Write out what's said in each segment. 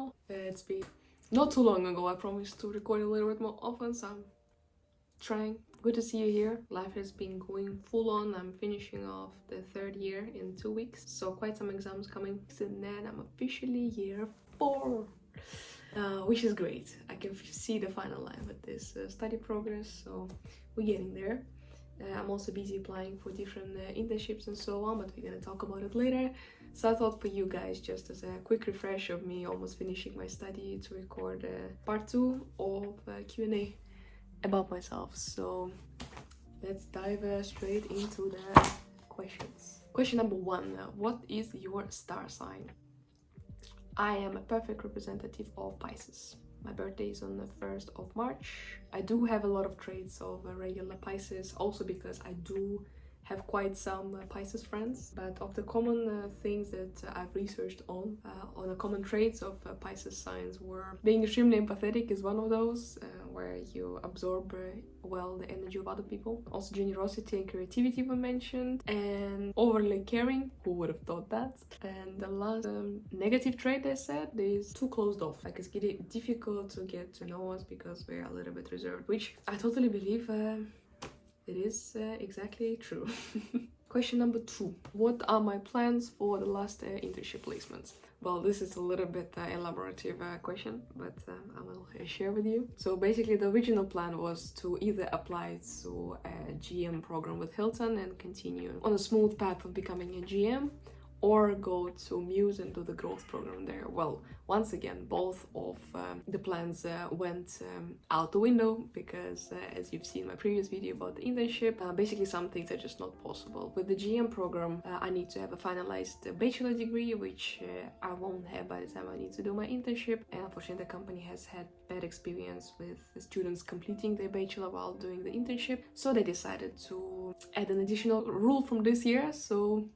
channel. It's been not too long ago. I promised to record a little bit more often, so I'm trying. Good to see you here. Life has been going full on. I'm finishing off the third year in 2 weeks, so quite some exams coming, and then I'm officially year 4. Which is great. I can see the final line with this study progress, so we're getting there. I'm also busy applying for different internships and so on, but we're gonna talk about it later. So I thought for you guys, just as a quick refresh of me almost finishing my study, to record part 2 of Q&A about myself. So let's dive straight into the questions. Question number 1, what is your star sign? I am a perfect representative of Pisces. My birthday is on the 1st of March. I do have a lot of traits of a regular Pisces, also because I do have quite some Pisces friends. But of the common things that I've researched on the common traits of Pisces signs were being extremely empathetic is one of those, where you absorb well the energy of other people. Also generosity and creativity were mentioned, and overly caring. Who would have thought that? And the last negative trait they said is too closed off. Like, it's getting difficult to get to know us because we're a little bit reserved, which I totally believe it is exactly true. Question number 2. What are my plans for the last internship placements? Well, this is a little bit elaborative question, but I will share with you. So basically the original plan was to either apply to a GM program with Hilton and continue on a smooth path of becoming a GM, or go to Muse and do the growth program there. Well, once again, both of the plans went out the window because, as you've seen in my previous video about the internship, basically some things are just not possible. With the GM program, I need to have a finalized bachelor degree, which I won't have by the time I need to do my internship. And unfortunately, the company has had bad experience with the students completing their bachelor while doing the internship. So they decided to add an additional rule from this year. So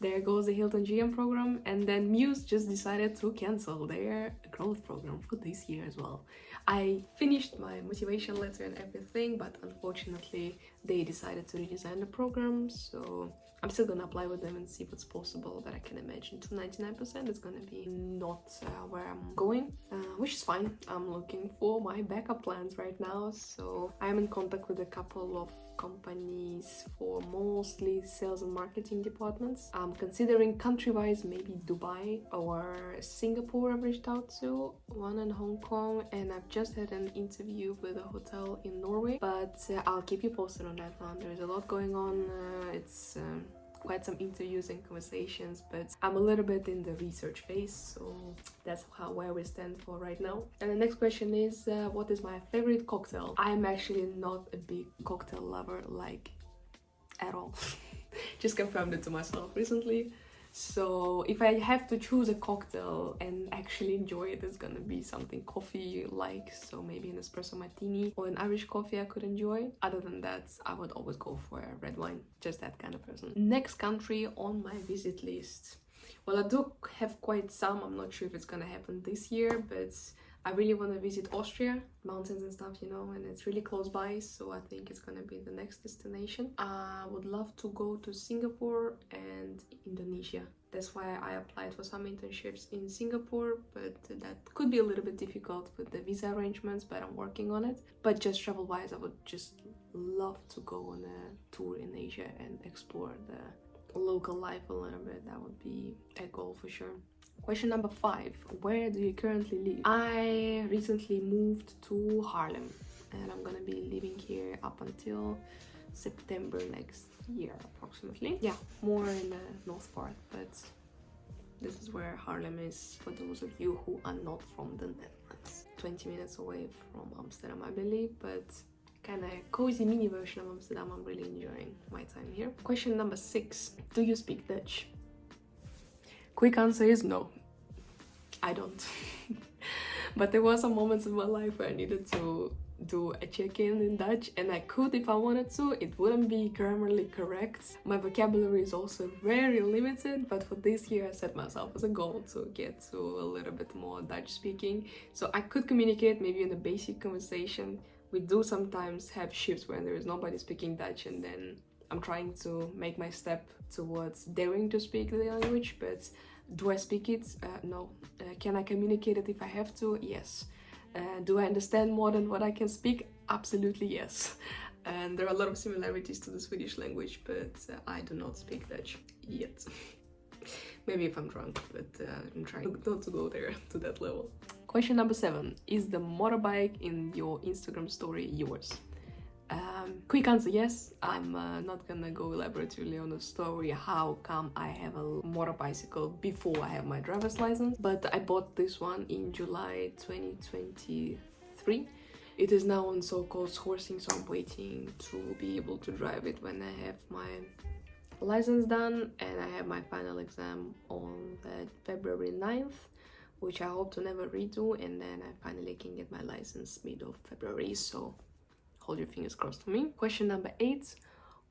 there goes the Hilton GM program, and then Muse just decided to cancel their growth program for this year as well. I finished my motivation letter and everything, but unfortunately they decided to redesign the program, so I'm still gonna apply with them and see what's possible, but I can imagine to 99% it's gonna be not where I'm going, which is fine. I'm looking for my backup plans right now, so I'm in contact with a couple of companies for mostly sales and marketing departments. I'm considering country-wise maybe Dubai or Singapore. I've reached out to one in Hong Kong, and I've just had an interview with a hotel in Norway, but I'll keep you posted on that one. There's a lot going on. It's quite some interviews and conversations, but I'm a little bit in the research phase, so that's where we stand for right now. And the next question is, what is my favorite cocktail? I'm actually not a big cocktail lover, like, at all. Just confirmed it to myself recently. So if I have to choose a cocktail and actually enjoy it, it's gonna be something coffee-like, so maybe an espresso martini or an Irish coffee I could enjoy. Other than that, I would always go for a red wine, just that kind of person. Next country on my visit list. Well, I do have quite some. I'm not sure if it's gonna happen this year, but I really want to visit Austria, mountains and stuff, you know, and it's really close by, so I think it's gonna be the next destination. I would love to go to Singapore and Indonesia. That's why I applied for some internships in Singapore, but that could be a little bit difficult with the visa arrangements, but I'm working on it. But just travel-wise, I would just love to go on a tour in Asia and explore the local life a little bit. That would be a goal for sure. Question number 5. Where do you currently live? I recently moved to Haarlem, and I'm gonna be living here up until September next year, approximately. Yeah, more in the north part, but this is where Haarlem is for those of you who are not from the Netherlands. 20 minutes away from Amsterdam, I believe, but kind of cozy mini version of Amsterdam. I'm really enjoying my time here. Question number 6. Do you speak Dutch? Quick answer is no, I don't. But there were some moments in my life where I needed to do a check-in in Dutch, and I could if I wanted to. It wouldn't be grammarly correct. My vocabulary is also very limited, but for this year I set myself as a goal to get to a little bit more Dutch speaking, so I could communicate maybe in a basic conversation. We do sometimes have shifts when there is nobody speaking Dutch, and then I'm trying to make my step towards daring to speak the language, but Do I speak it? No. Can I communicate it if I have to? Yes. Do I understand more than what I can speak? Absolutely yes. And there are a lot of similarities to the Swedish language, but I do not speak Dutch yet. Maybe if I'm drunk, but I'm trying not to go there to that level. Question number 7. Is the motorbike in your Instagram story yours? Quick answer, yes. I'm not gonna go elaborately on the story how come I have a motorbicycle before I have my driver's license, but I bought this one in July 2023. It is now on so-called sourcing, so I'm waiting to be able to drive it when I have my license done, and I have my final exam on February 9th, which I hope to never redo, and then I finally can get my license mid of February, so hold your fingers crossed for me. Question number 8.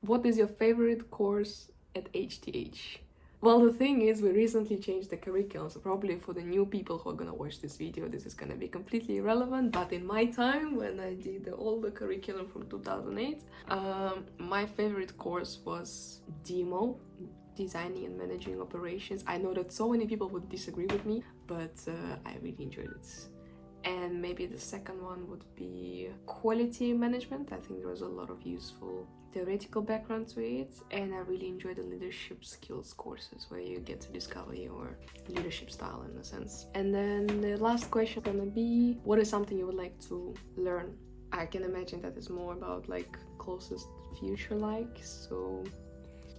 What is your favorite course at HTH? Well, the thing is, we recently changed the curriculum, so probably for the new people who are gonna watch this video, this is gonna be completely irrelevant, but in my time, when I did all the curriculum from 2008, my favorite course was DEMO, Designing and Managing Operations. I know that so many people would disagree with me, but I really enjoyed it. And maybe the second one would be quality management. I think there was a lot of useful theoretical background to it, and I really enjoyed the leadership skills courses where you get to discover your leadership style in a sense. And then the last question is gonna be, what is something you would like to learn? I can imagine that is more about like closest future like, so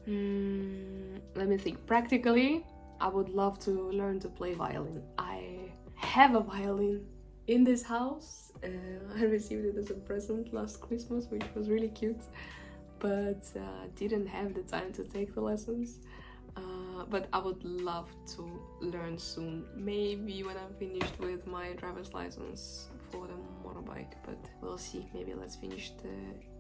let me think. Practically, I would love to learn to play violin. I have a violin in this house. I received it as a present last Christmas, which was really cute, but didn't have the time to take the lessons. But I would love to learn soon, maybe when I'm finished with my driver's license for the motorbike, but we'll see. Maybe let's finish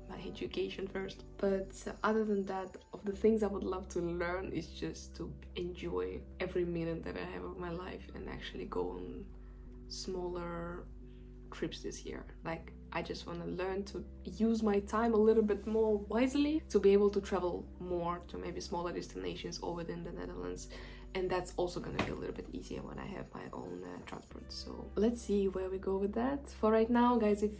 my education first. But other than that, of the things I would love to learn is just to enjoy every minute that I have of my life and actually go on smaller trips this year. Like, I just want to learn to use my time a little bit more wisely to be able to travel more to maybe smaller destinations or within the Netherlands, and that's also going to be a little bit easier when I have my own transport. So let's see where we go with that. For right now, guys, if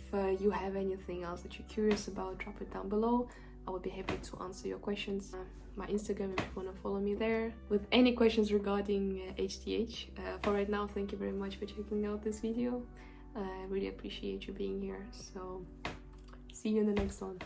you have anything else that you're curious about, drop it down below. I would be happy to answer your questions. My Instagram if you want to follow me there with any questions regarding HTH. For right now, thank you very much for checking out this video. I really appreciate you being here, so see you in the next one.